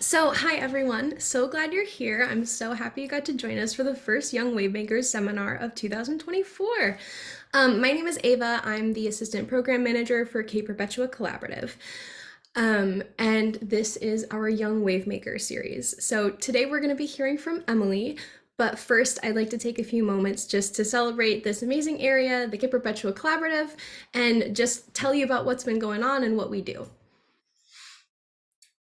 Hi everyone. So glad you're here. I'm so happy you got to join us for the first Young Wavemakers seminar of 2024. My name is Ava. I'm the Assistant Program Manager for K Perpetua Collaborative. And this is our Young Wavemaker series. So today we're going to be hearing from Emily. But first, I'd like to take a few moments just to celebrate this amazing area, the K Perpetua Collaborative, and just tell you about what's been going on and what we do.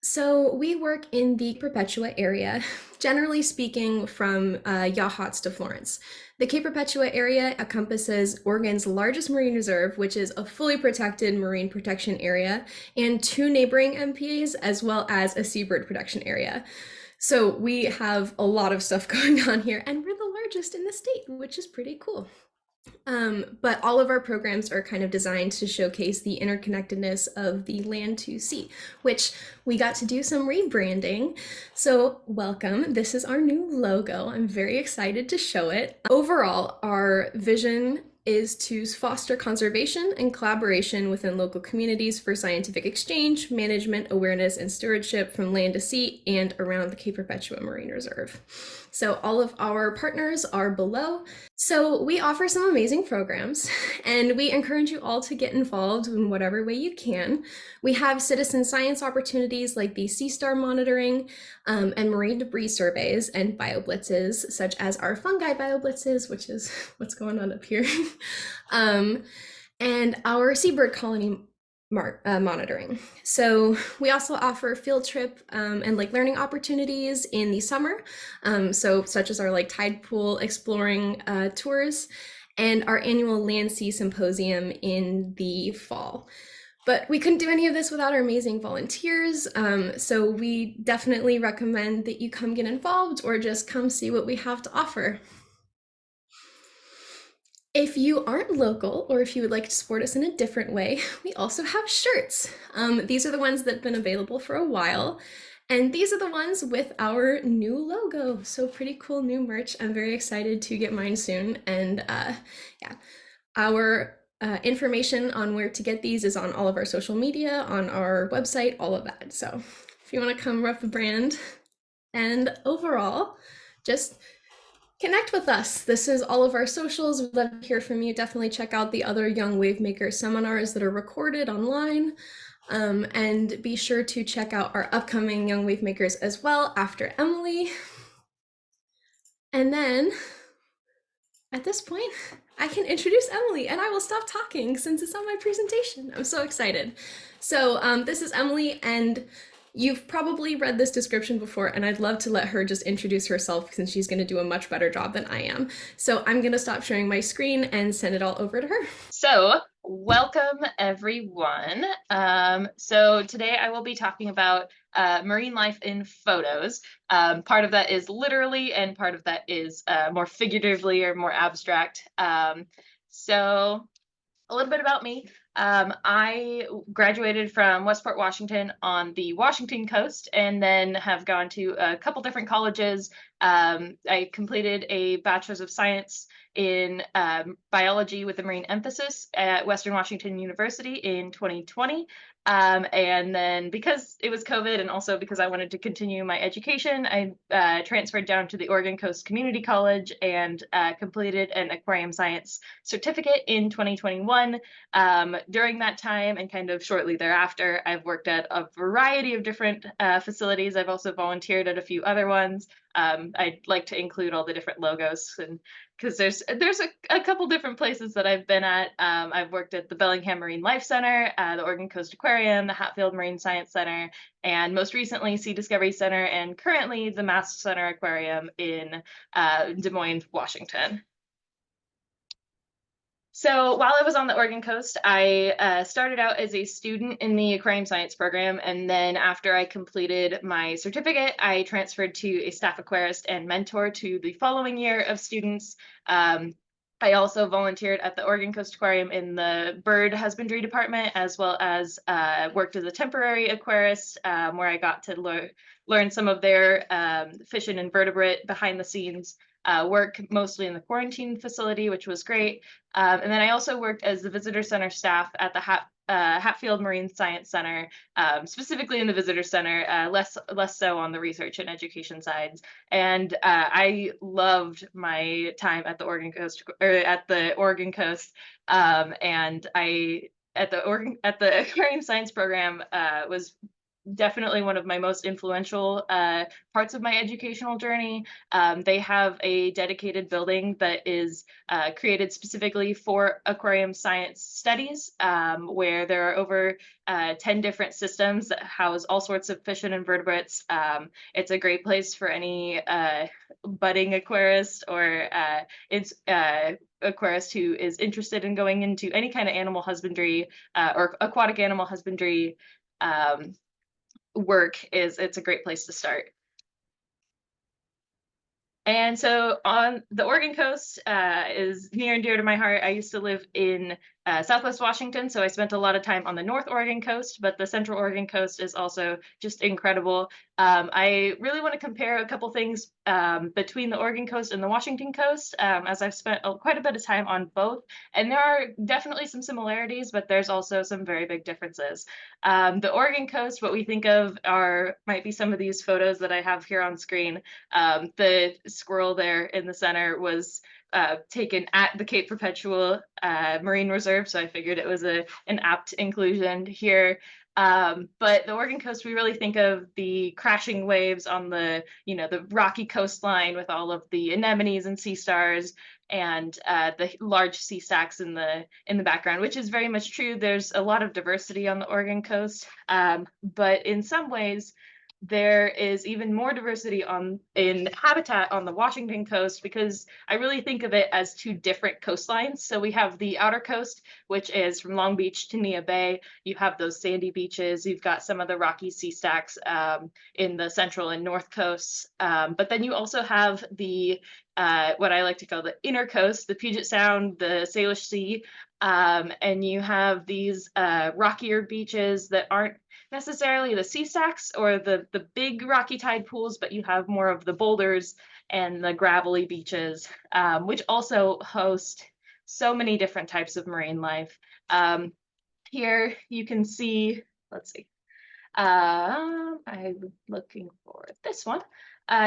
So we work in the Perpetua area, generally speaking, from Yachats to Florence. The Cape Perpetua area encompasses Oregon's largest marine reserve, which is a fully protected marine protection area, and two neighboring MPAs, as well as a seabird protection area. So we have a lot of stuff going on here, and we're the largest in the state, which is pretty cool. But all of our programs are kind of designed to showcase the interconnectedness of the land to sea, which we got to do some rebranding. So welcome, this is our new logo. I'm very excited to show it. Overall, our vision is to foster conservation and collaboration within local communities for scientific exchange, management, awareness, and stewardship from land to sea and around the Cape Perpetua Marine Reserve. So all of our partners are below. So we offer some amazing programs, and we encourage you all to get involved in whatever way you can. We have citizen science opportunities like the sea star monitoring and marine debris surveys and bioblitzes, such as our fungi bioblitzes, which is what's going on up here, and our seabird colony monitoring. So we also offer field trip and learning opportunities in the summer, so such as our tide pool exploring tours and our annual land sea symposium in the fall. But we couldn't do any of this without our amazing volunteers, so we definitely recommend that you come get involved or just come see what we have to offer. If you aren't local, or if you would like to support us in a different way, we also have shirts. These are the ones that have been available for a while, and these are the ones with our new logo. So pretty cool new merch. I'm very excited to get mine soon. And yeah, our information on where to get these is on all of our social media, on our website, all of that. So if you want to come rep the brand, and overall, just connect with us. This is all of our socials. We'd love to hear from you. Definitely check out the other Young Wavemaker seminars that are recorded online. And be sure to check out our upcoming Young Wavemakers as well after Emily. And then at this point, I can introduce Emily, and I will stop talking since it's on my presentation. I'm so excited. So this is Emily, and you've probably read this description before, and I'd love to let her just introduce herself since she's going to do a much better job than I am. So I'm going to stop sharing my screen and send it all over to her. So welcome everyone. So today I will be talking about marine life in photos. Part of that is literally, and part of that is more figuratively or more abstract. So a little bit about me. I graduated from Westport, Washington on the Washington coast, and then have gone to a couple different colleges. I completed a Bachelor's of Science in biology with a marine emphasis at Western Washington University in 2020. And then because it was COVID and also because I wanted to continue my education, I transferred down to the Oregon Coast Community College and completed an Aquarium Science Certificate in 2021. During that time and kind of shortly thereafter, I've worked at a variety of different facilities. I've also volunteered at a few other ones. I'd like to include all the different logos, and because there's a couple different places that I've been at. I've worked at the Bellingham Marine Life Center, the Oregon Coast Aquarium, the Hatfield Marine Science Center, and most recently Sea Discovery Center, and currently the MaST Center Aquarium in Des Moines, Washington. So while I was on the Oregon coast, I started out as a student in the Aquarium Science program, and then after I completed my certificate, I transferred to a staff aquarist and mentor to the following year of students. I also volunteered at the Oregon Coast Aquarium in the bird husbandry department, as well as worked as a temporary aquarist, where I got to learn some of their fish and invertebrate behind the scenes. work mostly in the quarantine facility, which was great. And then I also worked as the visitor center staff at the Hatfield Marine Science Center, specifically in the visitor center, less so on the research and education sides. And I loved my time at the Oregon Coast, or at the Oregon Coast, and I at the Aquarium Science program was definitely one of my most influential parts of my educational journey. They have a dedicated building that is created specifically for aquarium science studies, where there are over 10 different systems that house all sorts of fish and invertebrates. It's a great place for any budding aquarist or aquarist who is interested in going into any kind of animal husbandry or aquatic animal husbandry work. It's a great place to start. And so on the Oregon coast is near and dear to my heart. I used to live in Southwest Washington, so I spent a lot of time on the North Oregon coast, but the Central Oregon coast is also just incredible. I really want to compare a couple things between the Oregon coast and the Washington coast, as I've spent quite a bit of time on both. And there are definitely some similarities, but there's also some very big differences. The Oregon coast, what we think of might be some of these photos that I have here on screen. The squirrel there in the center was taken at the Cape Perpetual Marine Reserve, so I figured it was an apt inclusion here. But the Oregon coast, we really think of the crashing waves on the rocky coastline with all of the anemones and sea stars and the large sea stacks in the background, which is very much true. There's a lot of diversity on the Oregon coast, but in some ways, there is even more diversity in habitat on the Washington coast, because I really think of it as two different coastlines. So we have the outer coast, which is from Long Beach to Neah Bay. You have those sandy beaches. You've got some of the rocky sea stacks in the central and north coasts. But then you also have the what I like to call the inner coast, the Puget Sound, the Salish Sea, and you have these rockier beaches that aren't necessarily the sea stacks or the big rocky tide pools, but you have more of the boulders and the gravelly beaches, which also host so many different types of marine life. Here you can see, let's see, I'm looking for this one.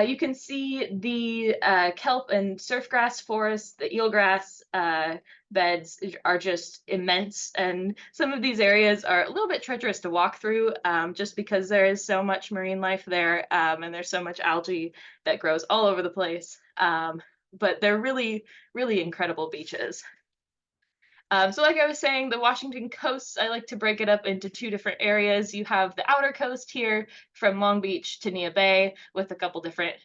You can see the kelp and surfgrass forests. The eelgrass beds are just immense, and some of these areas are a little bit treacherous to walk through, just because there is so much marine life there, and there's so much algae that grows all over the place. But they're really, really incredible beaches. So like I was saying, the Washington coast, I like to break it up into two different areas. You have the outer coast here from Long Beach to Neah Bay with a couple different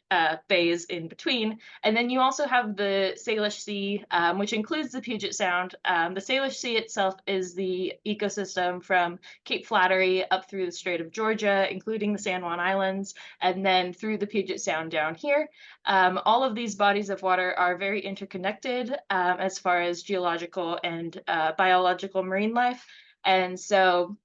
bays in between. And then you also have the Salish Sea, which includes the Puget Sound. The Salish Sea itself is the ecosystem from Cape Flattery up through the Strait of Georgia, including the San Juan Islands, and then through the Puget Sound down here. All of these bodies of water are very interconnected as far as geological and biological marine life. And so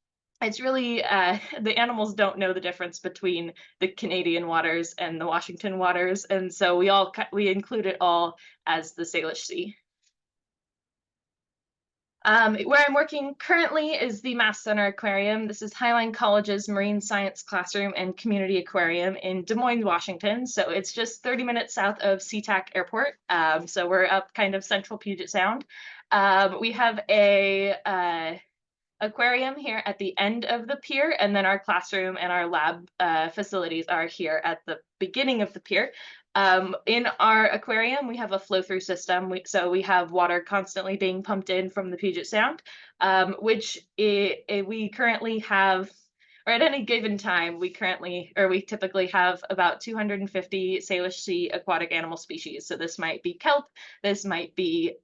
it's really, the animals don't know the difference between the Canadian waters and the Washington waters. And so we include it all as the Salish Sea. Where I'm working currently is the MaST Center Aquarium. This is Highline College's Marine Science Classroom and Community Aquarium in Des Moines, Washington. So it's just 30 minutes south of SeaTac Airport. So we're up kind of central Puget Sound. We have a aquarium here at the end of the pier, and then our classroom and our lab facilities are here at the beginning of the pier. In our aquarium, we have a flow-through system, so we have water constantly being pumped in from the Puget Sound, which we currently have, or at any given time, we typically have about 250 Salish Sea aquatic animal species. So this might be kelp, this might be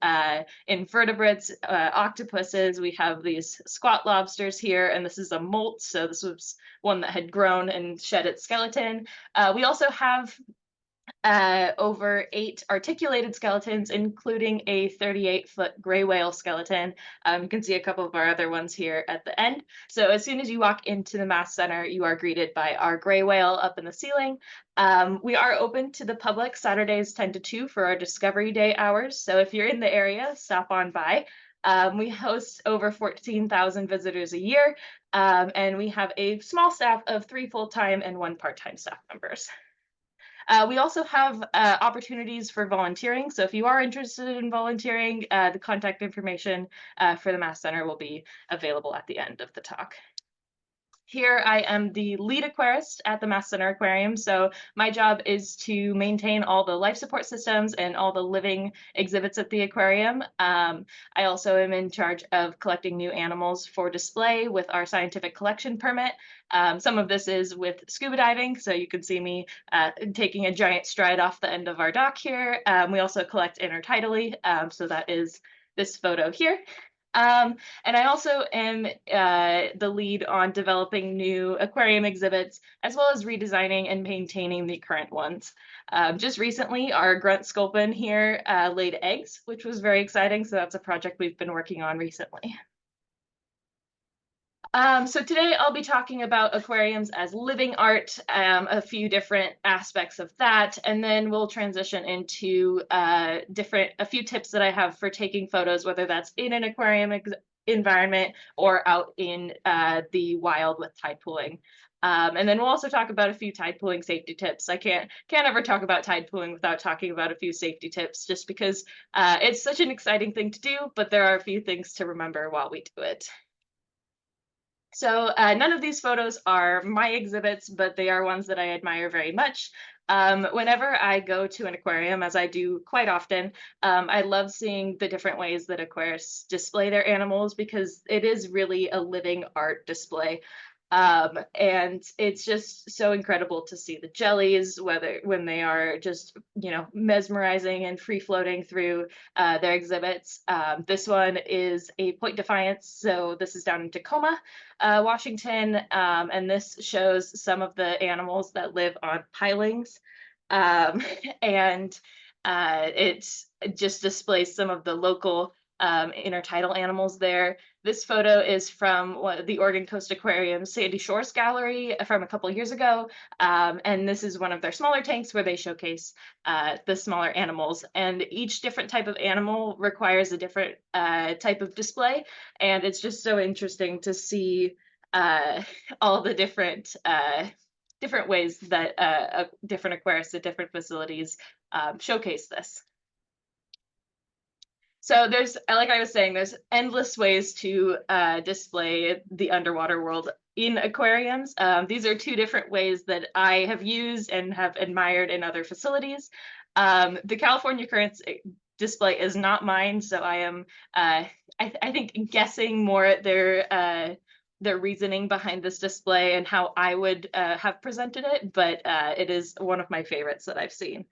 invertebrates, octopuses. We have these squat lobsters here, and this is a molt. So this was one that had grown and shed its skeleton. We also have over 8 articulated skeletons, including a 38-foot gray whale skeleton. You can see a couple of our other ones here at the end. So as soon as you walk into the MaST Center, you are greeted by our gray whale up in the ceiling. We are open to the public Saturdays 10 to 2 for our Discovery Day hours. So if you're in the area, stop on by. We host over 14,000 visitors a year, and we have a small staff of 3 full-time and 1 part-time staff members. We also have opportunities for volunteering. So if you are interested in volunteering, the contact information for the MaST Center will be available at the end of the talk. Here I am the lead aquarist at the MaST Center Aquarium. So my job is to maintain all the life support systems and all the living exhibits at the aquarium. I also am in charge of collecting new animals for display with our scientific collection permit. Some of this is with scuba diving, so you can see me taking a giant stride off the end of our dock here. We also collect intertidally, so that is this photo here. And I also am the lead on developing new aquarium exhibits, as well as redesigning and maintaining the current ones. Just recently, our grunt sculpin here laid eggs, which was very exciting. So that's a project we've been working on recently. So today I'll be talking about aquariums as living art, a few different aspects of that, and then we'll transition into a few tips that I have for taking photos, whether that's in an aquarium environment or out in the wild with tide pooling. And then we'll also talk about a few tide pooling safety tips. I can't ever talk about tide pooling without talking about a few safety tips, just because it's such an exciting thing to do, but there are a few things to remember while we do it. So none of these photos are my exhibits, but they are ones that I admire very much. Whenever I go to an aquarium, as I do quite often, I love seeing the different ways that aquarists display their animals, because it is really a living art display. And it's just so incredible to see the jellies, when they are just, mesmerizing and free floating through their exhibits. This one is a Point Defiance, so this is down in Tacoma, Washington, and this shows some of the animals that live on pilings, and it just displays some of the local intertidal animals there. This photo is from the Oregon Coast Aquarium Sandy Shores Gallery from a couple years ago, and this is one of their smaller tanks where they showcase the smaller animals. And each different type of animal requires a different type of display, and it's just so interesting to see all the different ways that different aquarists at different facilities showcase this. So there's, like I was saying, there's endless ways to display the underwater world in aquariums. These are 2 different ways that I have used and have admired in other facilities. The California Currents display is not mine, so I am, I think, guessing more at their reasoning behind this display and how I would have presented it, but it is one of my favorites that I've seen.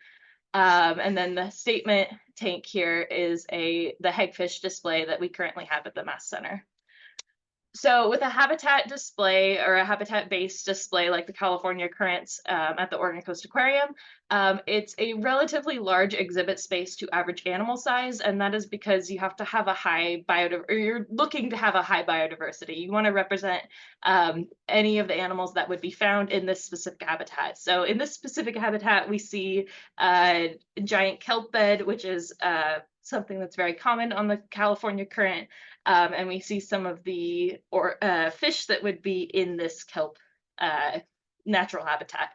And then the statement tank here is the hagfish display that we currently have at the MaST Center. So with a habitat display or a habitat-based display like the California Currents at the Oregon Coast Aquarium, it's a relatively large exhibit space to average animal size, and that is because you have to have a high biodiversity, or you're looking to have a high biodiversity. You want to represent any of the animals that would be found in this specific habitat. So in this specific habitat, we see a giant kelp bed, which is something that's very common on the California Current. And we see some of the fish that would be in this kelp natural habitat.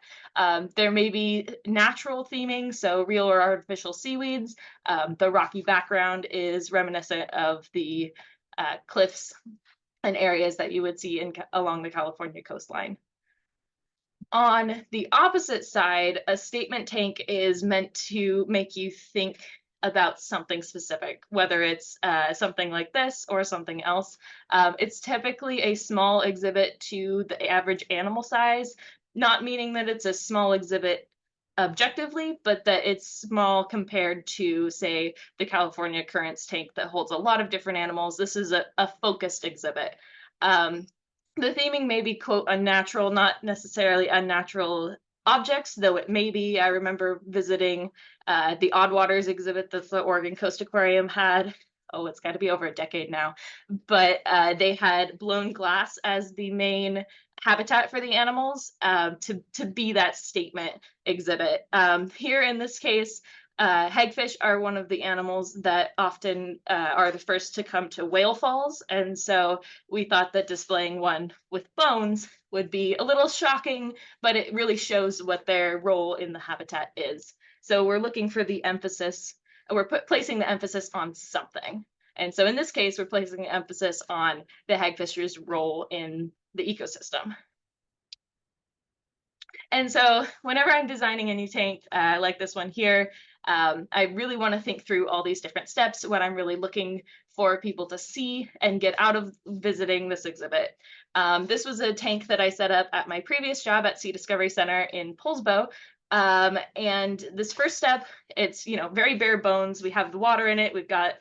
There may be natural theming, so real or artificial seaweeds. The rocky background is reminiscent of the cliffs and areas that you would see along the California coastline. On the opposite side, a statement tank is meant to make you think about something specific, whether it's something like this or something else. It's typically a small exhibit to the average animal size, not meaning that it's a small exhibit objectively, but that it's small compared to, say, the California Currents tank that holds a lot of different animals. This is a focused exhibit. The theming may be, quote, unnatural, not necessarily unnatural objects, though it may be. I remember visiting the Odd Waters exhibit that the Oregon Coast Aquarium had. Oh, it's got to be over a decade now. But they had blown glass as the main habitat for the animals, to be that statement exhibit. Here in this case, hagfish are one of the animals that often are the first to come to whale falls. And so we thought that displaying one with bones would be a little shocking, but it really shows what their role in the habitat is. So we're looking for the emphasis, we're placing the emphasis on something. And so in this case, we're placing the emphasis on the hagfish's role in the ecosystem. And so whenever I'm designing a new tank, like this one here, I really want to think through all these different steps, what I'm really looking for people to see and get out of visiting this exhibit. This was a tank that I set up at my previous job at Sea Discovery Center in Poulsbo. And this first step, it's, very bare bones. We have the water in it. We've got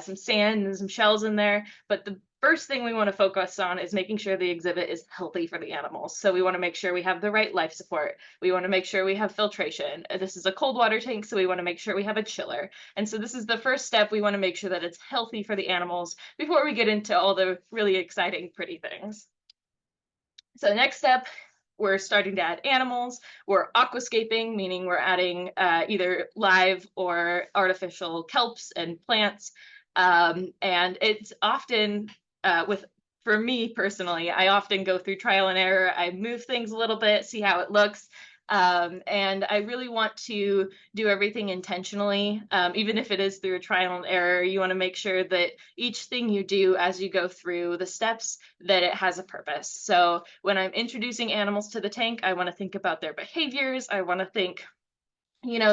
some sand and some shells in there. But the first thing we want to focus on is making sure the exhibit is healthy for the animals. So we want to make sure we have the right life support. We want to make sure we have filtration. This is a cold water tank, so we want to make sure we have a chiller. And so this is the first step. We want to make sure that it's healthy for the animals before we get into all the really exciting, pretty things. So next step, we're starting to add animals. We're aquascaping, meaning we're adding either live or artificial kelps and plants. And it's often for me personally, I often go through trial and error. I move things a little bit, see how it looks. And I really want to do everything intentionally, even if it is through a trial and error. You want to make sure that each thing you do as you go through the steps, that it has a purpose. So when I'm introducing animals to the tank, I want to think about their behaviors. I want to think,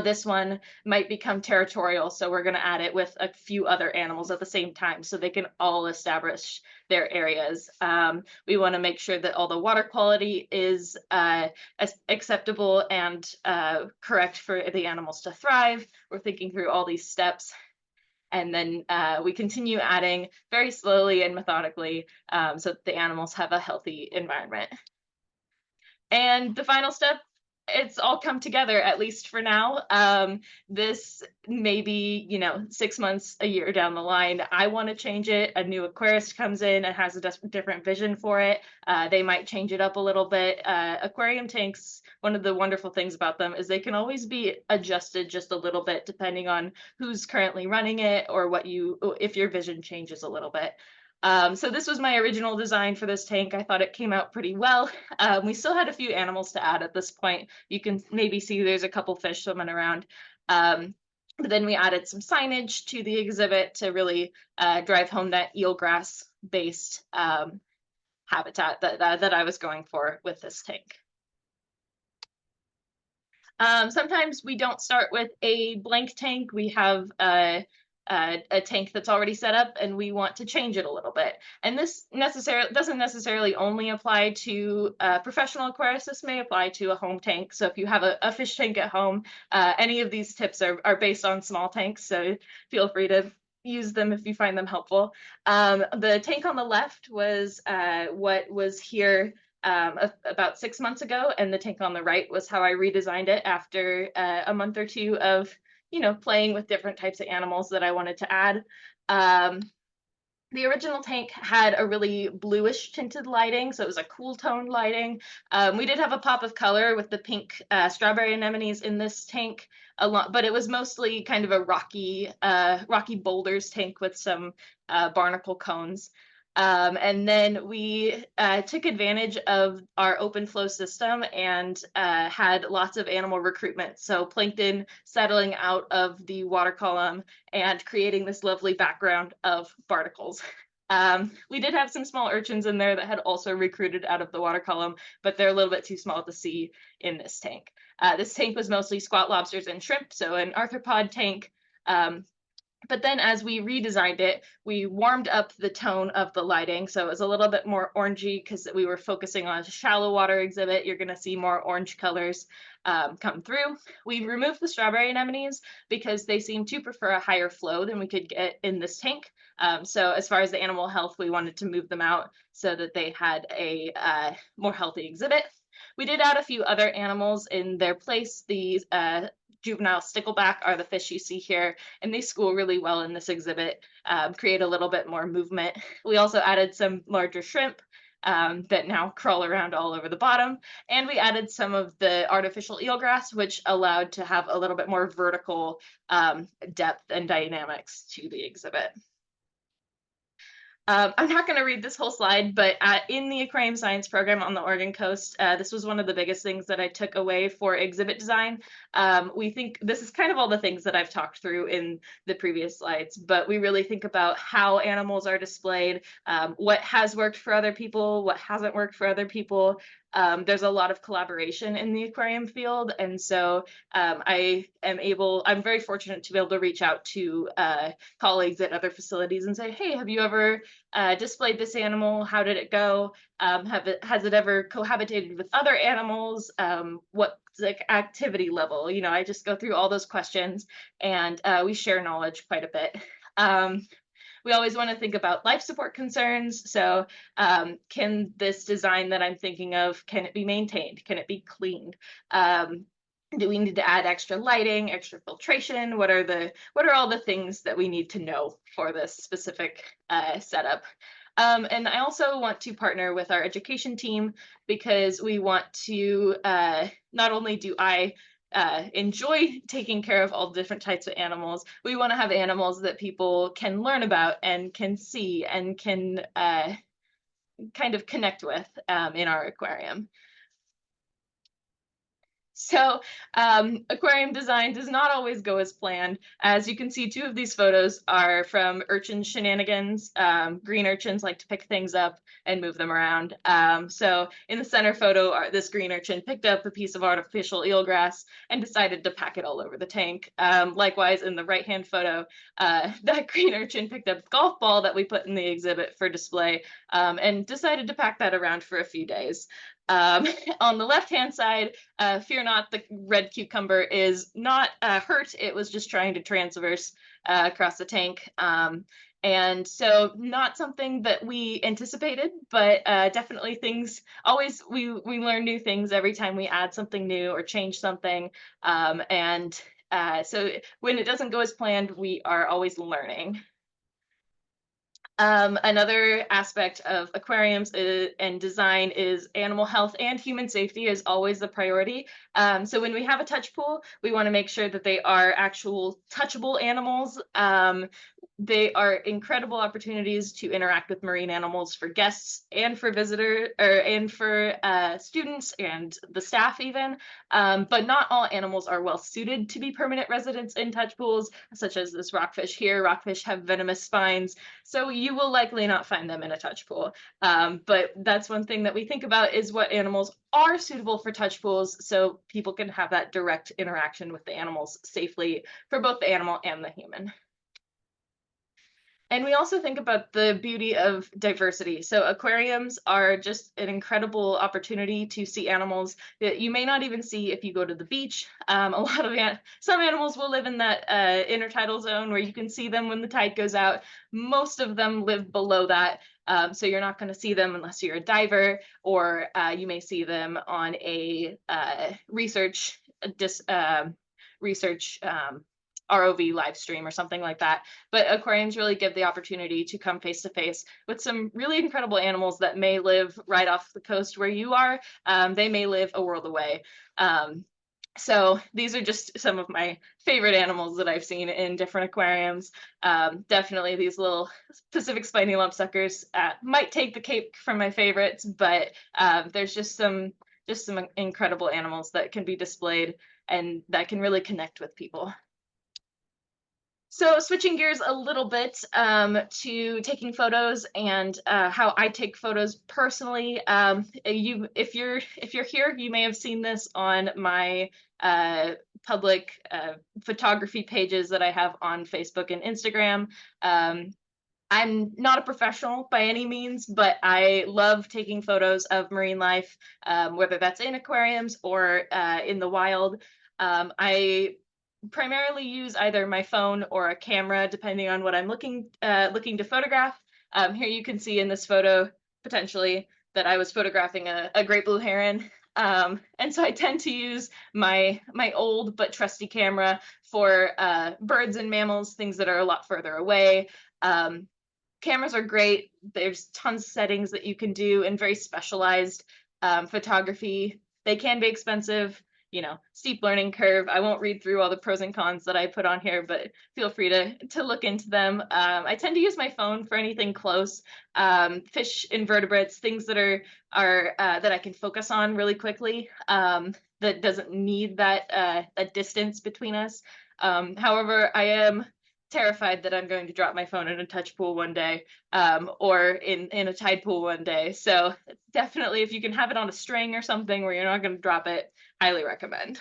this one might become territorial, so we're going to add it with a few other animals at the same time so they can all establish their areas. We want to make sure that all the water quality is acceptable and correct for the animals to thrive. We're thinking through all these steps. And then we continue adding very slowly and methodically so that the animals have a healthy environment. And the final step, it's all come together, at least for now. This may be, 6 months, a year down the line. I want to change it. A new aquarist comes in and has a different vision for it. They might change it up a little bit. Aquarium tanks, one of the wonderful things about them is they can always be adjusted just a little bit depending on who's currently running it or if your vision changes a little bit. So this was my original design for this tank. I thought it came out pretty well. We still had a few animals to add at this point. You can maybe see there's a couple fish swimming around. But then we added some signage to the exhibit to really drive home that eelgrass-based habitat that I was going for with this tank. Sometimes we don't start with a blank tank. We have a tank that's already set up and we want to change it a little bit. And this doesn't necessarily only apply to professional aquarists. This may apply to a home tank. So if you have a fish tank at home, any of these tips are based on small tanks. So feel free to use them if you find them helpful. The tank on the left was what was here about 6 months ago, and the tank on the right was how I redesigned it after a month or two of playing with different types of animals that I wanted to add. The original tank had a really bluish tinted lighting, so it was a cool tone lighting. We did have a pop of color with the pink strawberry anemones in this tank, but it was mostly kind of a rocky boulders tank with some barnacle cones. And then we took advantage of our open flow system and had lots of animal recruitment. So plankton settling out of the water column and creating this lovely background of barnacles. We did have some small urchins in there that had also recruited out of the water column, but they're a little bit too small to see in this tank. This tank was mostly squat lobsters and shrimp, so an arthropod tank. But then as we redesigned it, we warmed up the tone of the lighting. So it was a little bit more orangey because we were focusing on a shallow water exhibit. You're going to see more orange colors come through. We removed the strawberry anemones because they seem to prefer a higher flow than we could get in this tank. So as far as the animal health, we wanted to move them out so that they had a more healthy exhibit. We did add a few other animals in their place. These juvenile stickleback are the fish you see here, and they school really well in this exhibit, create a little bit more movement. We also added some larger shrimp that now crawl around all over the bottom, and we added some of the artificial eelgrass, which allowed to have a little bit more vertical depth and dynamics to the exhibit. I'm not going to read this whole slide, but in the aquarium science program on the Oregon coast, this was one of the biggest things that I took away for exhibit design. We think this is kind of all the things that I've talked through in the previous slides, but we really think about how animals are displayed, what has worked for other people, what hasn't worked for other people. There's a lot of collaboration in the aquarium field, and so I'm very fortunate to be able to reach out to colleagues at other facilities and say, hey, have you ever displayed this animal? How did it go? Has it ever cohabitated with other animals? What's the activity level? You know, I just go through all those questions, and we share knowledge quite a bit. We always want to think about life support concerns. So can this design that I'm thinking of, can it be maintained? Can it be cleaned? Do we need to add extra lighting, extra filtration? What are all the things that we need to know for this specific setup? And I also want to partner with our education team because we want to, not only do I enjoy taking care of all different types of animals, we want to have animals that people can learn about and can see and can kind of connect with in our aquarium. So aquarium design does not always go as planned. As you can see, two of these photos are from urchin shenanigans. Green urchins like to pick things up and move them around. So in the center photo, this green urchin picked up a piece of artificial eelgrass and decided to pack it all over the tank. Likewise, in the right-hand photo, that green urchin picked up a golf ball that we put in the exhibit for display and decided to pack that around for a few days. On the left-hand side, fear not, the red cucumber is not hurt. It was just trying to transverse across the tank. And so not something that we anticipated, but definitely things, always we learn new things every time we add something new or change something. So when it doesn't go as planned, we are always learning. Another aspect of aquariums and design is animal health and human safety is always the priority. So when we have a touch pool, we want to make sure that they are actual touchable animals. They are incredible opportunities to interact with marine animals for guests and for visitors, and for students and the staff even. But not all animals are well suited to be permanent residents in touch pools, such as this rockfish here. Rockfish have venomous spines, so you will likely not find them in a touch pool. But that's one thing that we think about, is what animals are suitable for touch pools, so people can have that direct interaction with the animals safely for both the animal and the human. And we also think about the beauty of diversity. So aquariums are just an incredible opportunity to see animals that you may not even see if you go to the beach. Some animals will live in that intertidal zone where you can see them when the tide goes out. Most of them live below that. So you're not going to see them unless you're a diver, or you may see them on a research ROV live stream or something like that. But aquariums really give the opportunity to come face to face with some really incredible animals that may live right off the coast where you are. They may live a world away. So these are just some of my favorite animals that I've seen in different aquariums. Definitely these little Pacific spiny lumpsuckers might take the cake from my favorites, but there's just some incredible animals that can be displayed and that can really connect with people. So switching gears a little bit to taking photos and how I take photos personally. If you're here, you may have seen this on my public photography pages that I have on Facebook and Instagram. I'm not a professional by any means, but I love taking photos of marine life, whether that's in aquariums or in the wild. I primarily use either my phone or a camera, depending on what I'm looking to photograph. Here you can see in this photo, potentially, that I was photographing a great blue heron. And so I tend to use my old but trusty camera for birds and mammals, things that are a lot further away. Um, Cameras are great. There's tons of settings that you can do and very specialized photography. They can be expensive, steep learning curve. I won't read through all the pros and cons that I put on here, but feel free to look into them. I tend to use my phone for anything close, fish, invertebrates, things that are that I can focus on really quickly. That doesn't need that distance between us. However, I am terrified that I'm going to drop my phone in a touch pool one day, or in a tide pool one day. So definitely, if you can have it on a string or something where you're not going to drop it, highly recommend.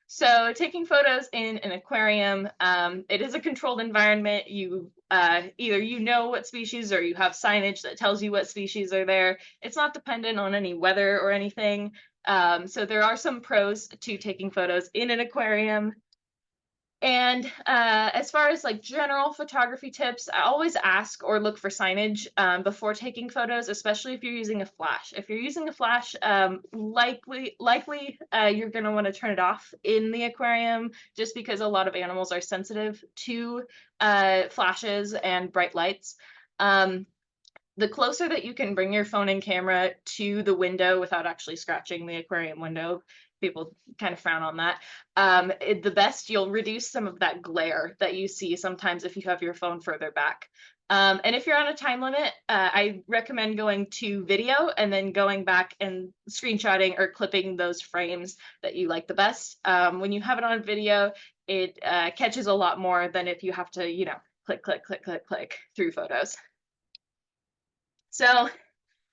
So taking photos in an aquarium, it is a controlled environment. You either you know what species or you have signage that tells you what species are there. It's not dependent on any weather or anything. So there are some pros to taking photos in an aquarium. And as far as like general photography tips, I always ask or look for signage before taking photos, especially if you're using a flash. If you're using a flash, likely you're going to want to turn it off in the aquarium, just because a lot of animals are sensitive to flashes and bright lights. The closer that you can bring your phone and camera to the window without actually scratching the aquarium window, people kind of frown on that. The best, you'll reduce some of that glare that you see sometimes if you have your phone further back. And if you're on a time limit, I recommend going to video and then going back and screenshotting or clipping those frames that you like the best. When you have it on video, it catches a lot more than if you have to, click, click, click, click, click through photos. So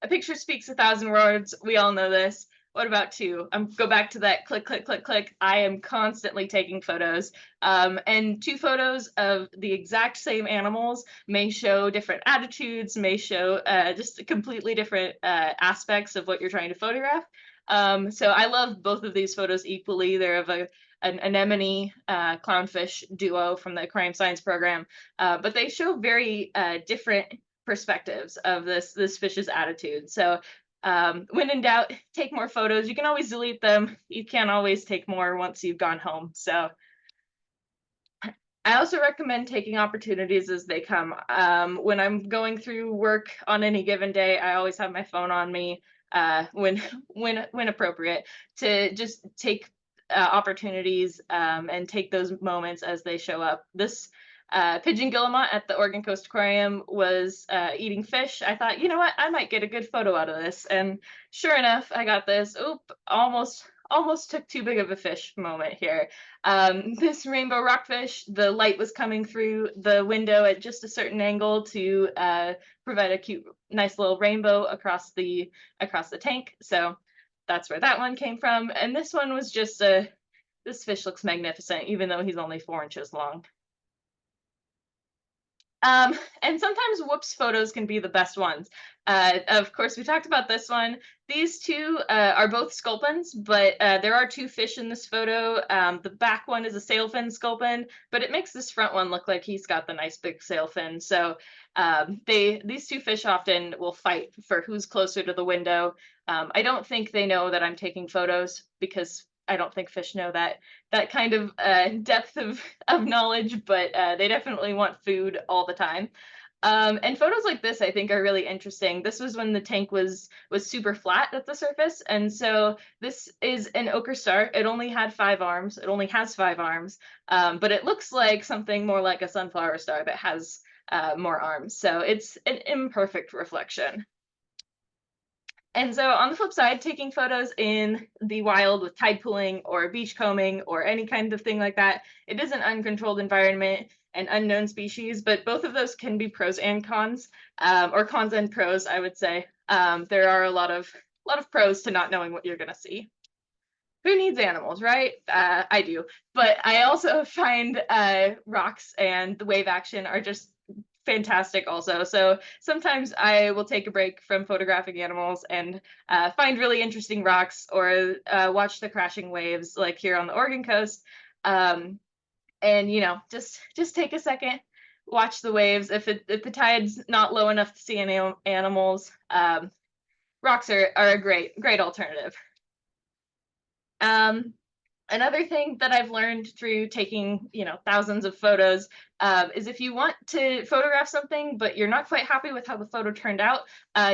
a picture speaks 1,000 words. We all know this. What about two? Go back to that click, click, click, click. I am constantly taking photos. And two photos of the exact same animals may show different attitudes, may show just completely different aspects of what you're trying to photograph. So I love both of these photos equally. They're of an anemone clownfish duo from the Aquarium Science program, but they show very different perspectives of this fish's attitude. So when in doubt, take more photos. You can always delete them. You can't always take more once you've gone home. So I also recommend taking opportunities as they come. When I'm going through work on any given day, I always have my phone on me when appropriate to just take opportunities and take those moments as they show up. This pigeon guillemot at the Oregon Coast Aquarium was eating fish. I thought, you know what, I might get a good photo out of this. And sure enough, I got this, almost took too big of a fish moment here. This rainbow rockfish, the light was coming through the window at just a certain angle to provide a cute, nice little rainbow across the tank. So that's where that one came from. And this one was just this fish looks magnificent, even though he's only 4 inches long. And sometimes whoops photos can be the best ones. Of course, we talked about this one. These two are both sculpins, but there are two fish in this photo. The back one is a sailfin sculpin, but it makes this front one look like he's got the nice big sailfin. So these two fish often will fight for who's closer to the window. I don't think they know that I'm taking photos because I don't think fish know that kind of depth of knowledge, but they definitely want food all the time. And photos like this, I think, are really interesting. This was when the tank was super flat at the surface, and so this is an ochre star. It only had 5 arms. It only has 5 arms, but it looks like something more like a sunflower star that has more arms. So it's an imperfect reflection. And so on the flip side, taking photos in the wild with tide pooling or beach combing or any kind of thing like that, it is an uncontrolled environment and unknown species, but both of those can be pros and cons, or cons and pros, I would say. There are a lot of pros to not knowing what you're going to see. Who needs animals, right? I do. But I also find rocks and the wave action are just fantastic also. So sometimes I will take a break from photographing animals and find really interesting rocks or watch the crashing waves like here on the Oregon coast. And just take a second, watch the waves. If the tide's not low enough to see any animals, rocks are a great alternative. Another thing that I've learned through taking, thousands of photos, is if you want to photograph something, but you're not quite happy with how the photo turned out,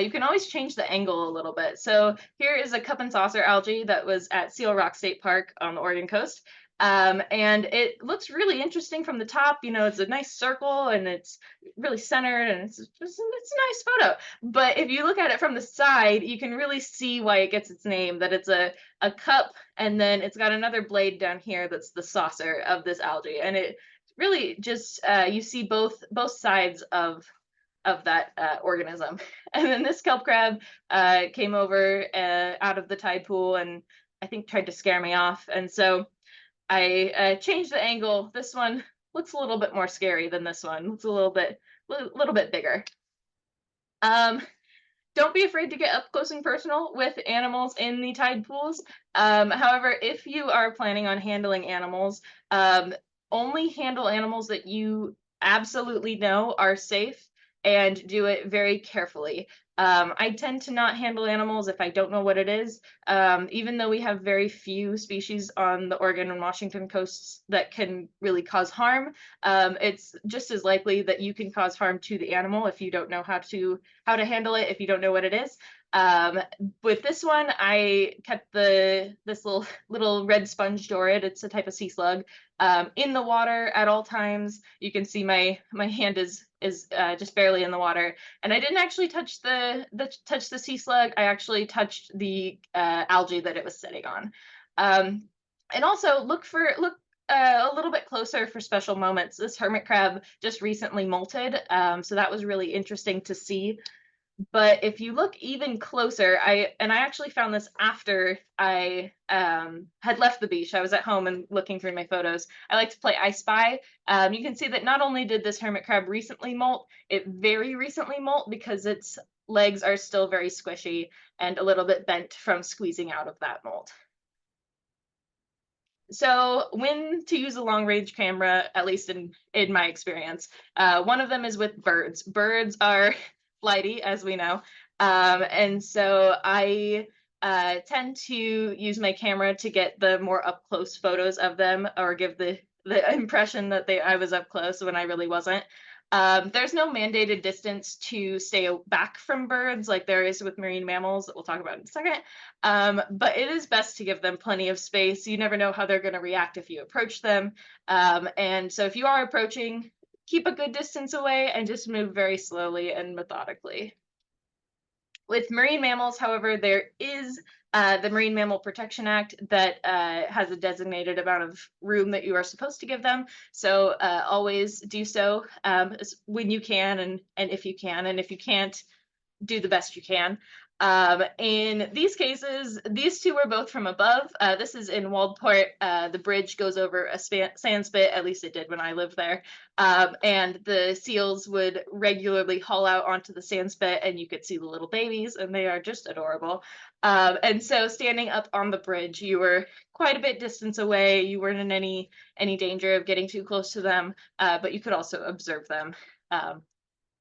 you can always change the angle a little bit. So here is a cup and saucer algae that was at Seal Rock State Park on the Oregon coast. And it looks really interesting from the top. It's a nice circle and it's really centered and it's a nice photo. But if you look at it from the side, you can really see why it gets its name, that it's a cup, and then it's got another blade down here that's the saucer of this algae. And it really just, you see both sides of that organism. And then this kelp crab came over out of the tide pool and I think tried to scare me off. And so I changed the angle. This one looks a little bit more scary than this one. It's a little bit bigger. Don't be afraid to get up close and personal with animals in the tide pools. However, if you are planning on handling animals, only handle animals that you absolutely know are safe and do it very carefully. I tend to not handle animals if I don't know what it is, even though we have very few species on the Oregon and Washington coasts that can really cause harm. It's just as likely that you can cause harm to the animal if you don't know how to handle it, if you don't know what it is. With this one, I kept this little red sponge dorid. It's a type of sea slug, in the water at all times. You can see my hand is just barely in the water, and I didn't actually touch the sea slug. I actually touched the algae that it was sitting on. And also look a little bit closer for special moments. This hermit crab just recently molted, so that was really interesting to see. But if you look even closer, I actually found this after I had left the beach. I was at home and looking through my photos. I like to play I Spy. You can see that not only did this hermit crab recently molt, it very recently molt because its legs are still very squishy and a little bit bent from squeezing out of that molt. So when to use a long range camera, at least in my experience, one of them is with birds. Birds are flighty, as we know. And so I tend to use my camera to get the more up close photos of them, or give the impression that I was up close when I really wasn't. There's no mandated distance to stay back from birds like there is with marine mammals that we'll talk about in a second. But it is best to give them plenty of space. You never know how they're going to react if you approach them. And so if you are approaching, keep a good distance away and just move very slowly and methodically. With marine mammals, however, there is the Marine Mammal Protection Act that has a designated amount of room that you are supposed to give them. So always do so when you can and if you can. And if you can't, do the best you can. In these cases, these two are both from above. This is in Waldport. The bridge goes over a sand spit, at least it did when I lived there. And the seals would regularly haul out onto the sand spit, and you could see the little babies, and they are just adorable. And so standing up on the bridge, you were quite a bit distance away. You weren't in any danger of getting too close to them, but you could also observe them.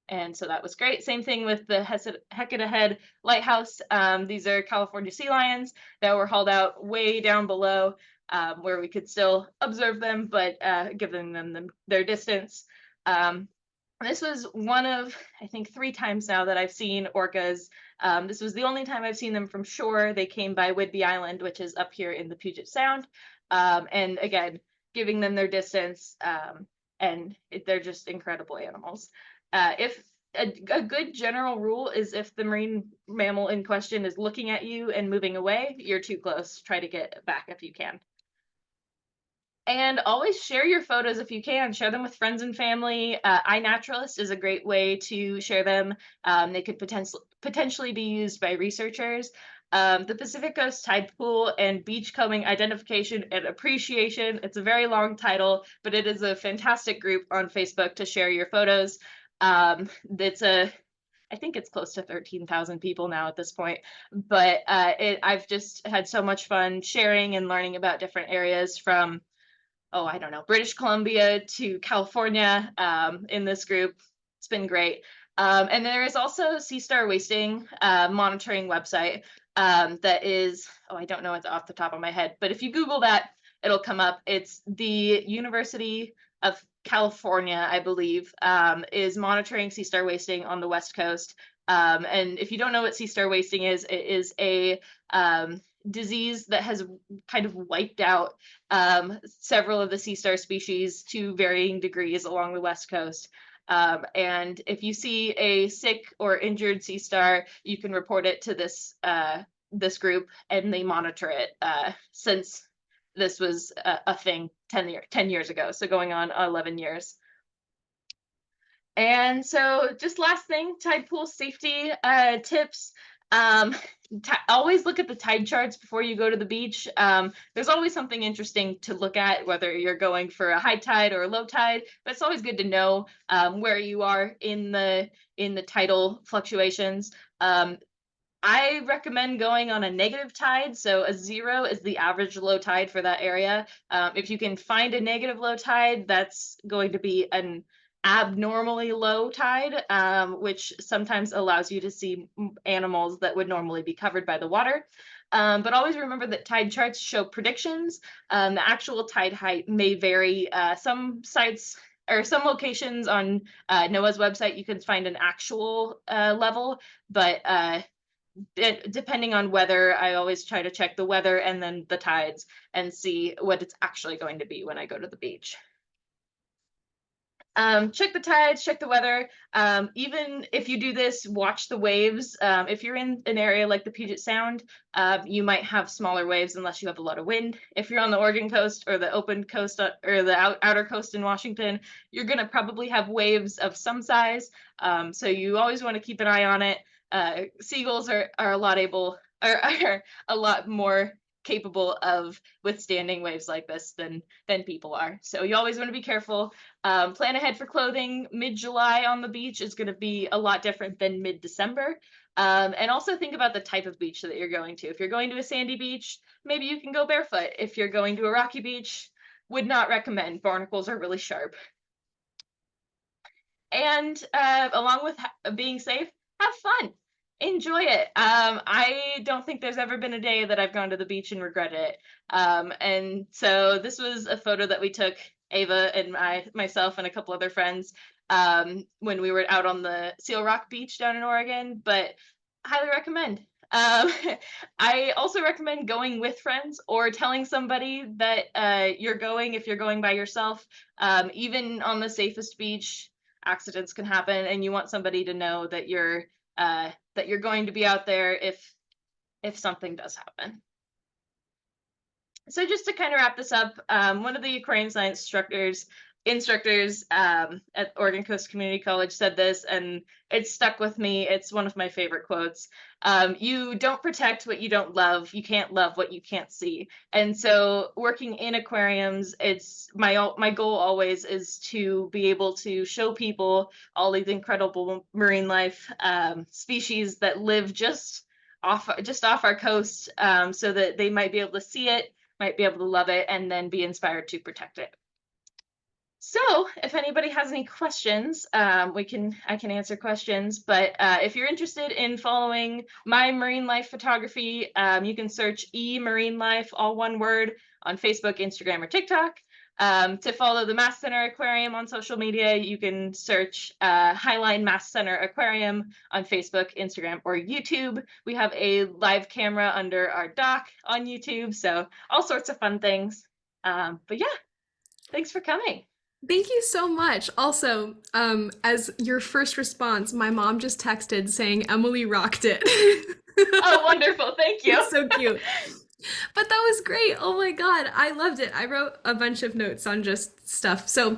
And so that was great. Same thing with the Hecate Head Lighthouse. These are California sea lions that were hauled out way down below, where we could still observe them, but giving them their distance. This was one of, I think, 3 times now that I've seen orcas. This was the only time I've seen them from shore. They came by Whidbey Island, which is up here in the Puget Sound. And again, giving them their distance, and they're just incredible animals. If a good general rule is if the marine mammal in question is looking at you and moving away, you're too close. Try to get back if you can. And always share your photos if you can. Share them with friends and family. iNaturalist is a great way to share them. They could potentially be used by researchers. The Pacific Coast Tide Pool and Beachcombing Identification and Appreciation. It's a very long title, but it is a fantastic group on Facebook to share your photos. I think it's close to 13,000 people now at this point, but I've just had so much fun sharing and learning about different areas from, I don't know, British Columbia to California in this group. It's been great. And there is also Sea Star Wasting monitoring website that is, oh, I don't know it off the top of my head, but if you Google that, it'll come up. It's the University of California, I believe, is monitoring sea star wasting on the West Coast. And if you don't know what sea star wasting is, it is a disease that has kind of wiped out several of the sea star species to varying degrees along the West Coast. And if you see a sick or injured sea star, you can report it to this group, and they monitor it since this was a thing 10 years ago, so going on 11 years. And so just last thing, tide pool safety tips. Always look at the tide charts before you go to the beach. There's always something interesting to look at, whether you're going for a high tide or a low tide, but it's always good to know where you are in the tidal fluctuations. I recommend going on a negative tide. So a 0 is the average low tide for that area. If you can find a negative low tide, that's going to be an abnormally low tide, which sometimes allows you to see animals that would normally be covered by the water. But always remember that tide charts show predictions. The actual tide height may vary. Some sites or some locations on NOAA's website, you can find an actual level, but depending on weather, I always try to check the weather and then the tides and see what it's actually going to be when I go to the beach. Check the tides, check the weather. Even if you do this, watch the waves. If you're in an area like the Puget Sound, you might have smaller waves unless you have a lot of wind. If you're on the Oregon coast or the open coast or the outer coast in Washington, you're going to probably have waves of some size. So you always want to keep an eye on it. Seagulls are a lot more capable of withstanding waves like this than people are. So you always want to be careful. Plan ahead for clothing. Mid-July on the beach is going to be a lot different than mid-December. And also think about the type of beach that you're going to. If you're going to a sandy beach, maybe you can go barefoot. If you're going to a rocky beach, would not recommend. Barnacles are really sharp. And along with being safe, have fun. Enjoy it. I don't think there's ever been a day that I've gone to the beach and regretted it. And so this was a photo that we took, Ava and myself and a couple other friends, when we were out on the Seal Rock Beach down in Oregon, but highly recommend. I also recommend going with friends or telling somebody that you're going if you're going by yourself. Even on the safest beach, accidents can happen, and you want somebody to know that you're going to be out there if something does happen. So just to kind of wrap this up, one of the Aquarium Science instructors at Oregon Coast Community College said this, and it stuck with me. It's one of my favorite quotes. You don't protect what you don't love. You can't love what you can't see. And so working in aquariums, it's my goal always is to be able to show people all these incredible marine life species that live just off our coast, so that they might be able to see it, might be able to love it, and then be inspired to protect it. So if anybody has any questions, I can answer questions, but if you're interested in following my marine life photography, you can search eMarine Life, all one word, on Facebook, Instagram, or TikTok. To follow the MaST Center Aquarium on social media, you can search Highline MaST Center Aquarium on Facebook, Instagram, or YouTube. We have a live camera under our dock on YouTube, so all sorts of fun things. But yeah, thanks for coming. Thank you so much. Also, as your first response, my mom just texted saying Emily rocked it. Oh, wonderful. Thank you. It's so cute. But that was great. Oh my God. I loved it. I wrote a bunch of notes on just stuff. So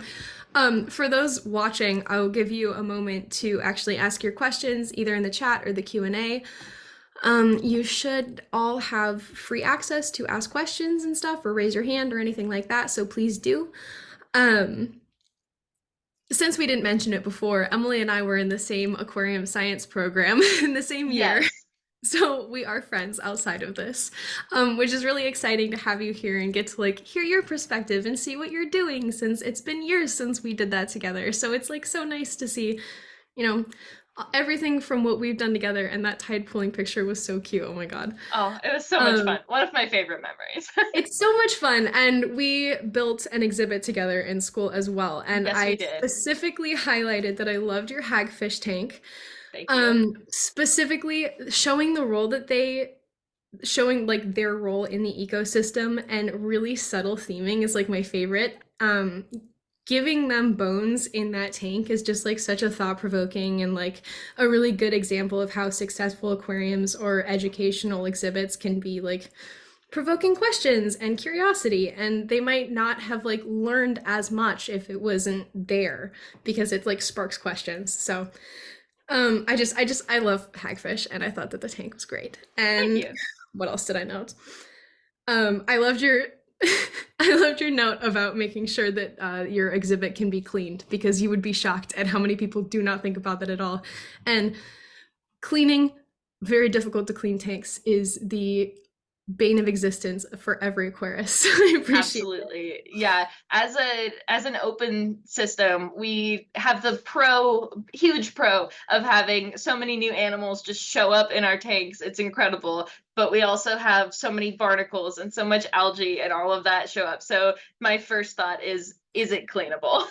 for those watching, I will give you a moment to actually ask your questions either in the chat or the Q&A. You should all have free access to ask questions and stuff or raise your hand or anything like that. So please do. Since we didn't mention it before, Emily and I were in the same aquarium science program in the same year. Yes. So we are friends outside of this, which is really exciting to have you here and get to like hear your perspective and see what you're doing, since it's been years since we did that together. So it's like so nice to see, everything from what we've done together, and that tide pooling picture was so cute. Oh my God. Oh, it was so much Um, fun. One of my favorite memories. it's so much fun, and we built an exhibit together in school as well. And Yes, we I did. specifically highlighted that I loved your hagfish tank. Thank you. Specifically showing the role that they showing like their role in the ecosystem and really subtle theming is like my favorite. Giving them bones in that tank is just like such a thought-provoking and like a really good example of how successful aquariums or educational exhibits can be like provoking questions and curiosity, and they might not have like learned as much if it wasn't there because it like sparks questions. So I love hagfish, and I thought that the tank was great. Thank And you. what else did I note? I loved your I loved your note about making sure that your exhibit can be cleaned, because you would be shocked at how many people do not think about that at all. And cleaning very difficult to clean tanks is the bane of existence for every aquarist. I appreciate it. Absolutely. Yeah. As an open system, we have the huge pro of having so many new animals just show up in our tanks. It's incredible. But we also have so many barnacles and so much algae and all of that show up. So my first thought is it cleanable?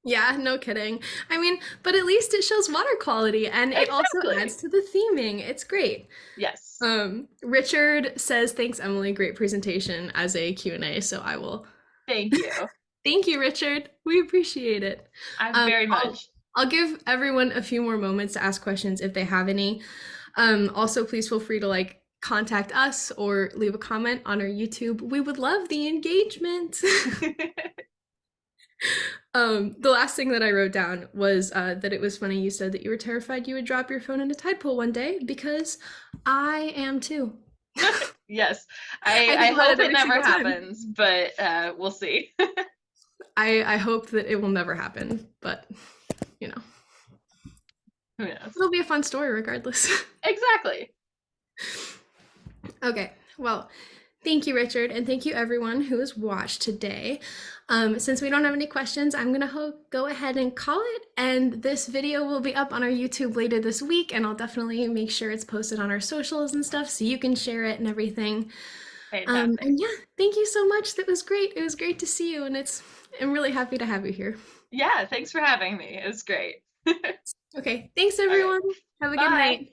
Yeah, no kidding. I mean, but at least it shows water quality, and it also Exactly. adds to the theming. It's great. Yes. Richard says, "Thanks, Emily. Great presentation," as a Q&A. So I will. Thank you. Thank you, Richard. We appreciate it. I Um, very I'll, much. I'll give everyone a few more moments to ask questions if they have any. Also, please feel free to like contact us or leave a comment on our YouTube. We would love the engagement. The last thing that I wrote down was that it was funny you said that you were terrified you would drop your phone in a tide pool one day, because I am too. Yes. I I think about hope it it every never single time. happens, but we'll see. I hope that it will never happen, but you know, Who knows? it'll be a fun story regardless. Exactly. Okay, well, thank you, Richard, and thank you everyone who has watched today. Since we don't have any questions, I'm gonna go ahead and call it, and this video will be up on our YouTube later this week, and I'll definitely make sure it's posted on our socials and stuff so you can share it and everything. Fantastic. And yeah, thank you so much. That was great. It was great to see you, and I'm really happy to have you here. Yeah, thanks for having me. It was great. Okay, thanks All right. everyone. Have a good Bye. night.